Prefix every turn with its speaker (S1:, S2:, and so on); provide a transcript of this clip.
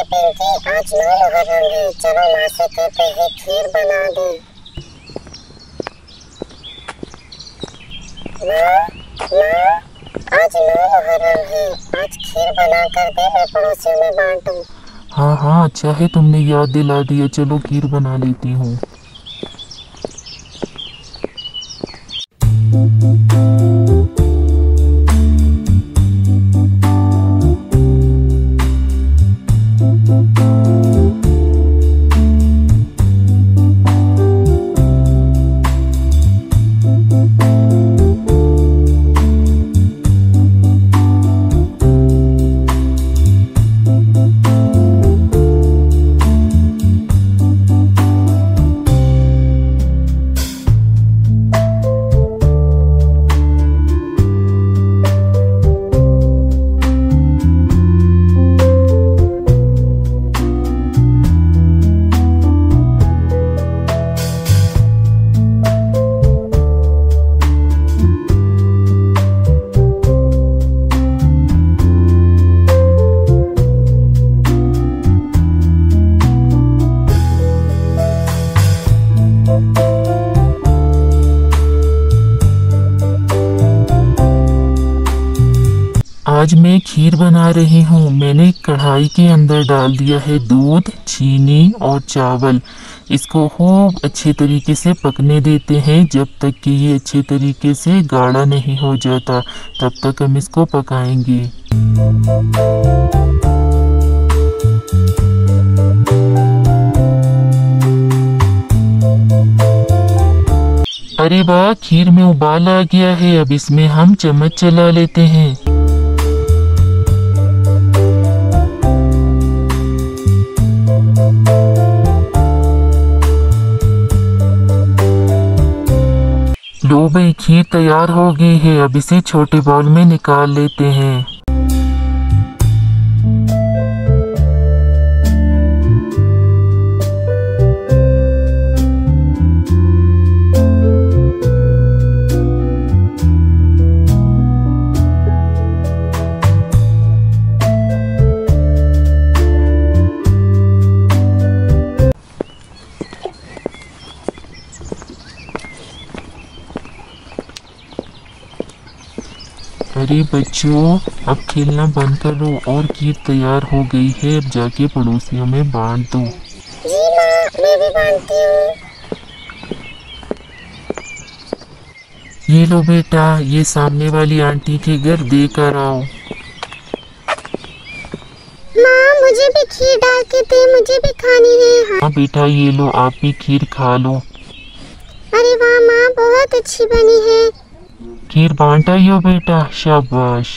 S1: अरे पिंकी, आज नौ मुहर्रम है, चलो माँ से कहते हैं खीर बना दे। माँ, आज नौ मुहर्रम है, आज खीर बना कर दे, मैं पड़ोसियों में बांटूं।
S2: हाँ हाँ, अच्छा है तुमने याद दिला दिया, चलो खीर बना लेती हूँ। आज मैं खीर बना रही हूँ। मैंने कढ़ाई के अंदर डाल दिया है दूध, चीनी और चावल। इसको खूब अच्छे तरीके से पकने देते हैं जब तक कि ये अच्छे तरीके से गाढ़ा नहीं हो जाता, तब तक हम इसको पकाएंगे। अरे वाह, खीर में उबाल आ गया है। अब इसमें हम चम्मच चला लेते हैं। लो भाई, खीर तैयार हो गई है। अब इसे छोटे बाउल में निकाल लेते हैं। अरे बच्चों, अब खेलना बंद करो और खीर तैयार हो गई है। अब जाके पड़ोसियों में बांट दो।
S1: जी माँ, मैं भी बांटती हूँ।
S2: ये लो बेटा, ये सामने वाली आंटी के घर देकर आओ।
S1: माँ, मुझे भी खीर डाल के दे, मुझे भी खानी है।
S2: हाँ बेटा, ये लो, आप भी खीर खा लो।
S1: अरे वाह माँ, बहुत अच्छी बनी है।
S2: खीर बांट आई हो बेटा, शाबाश।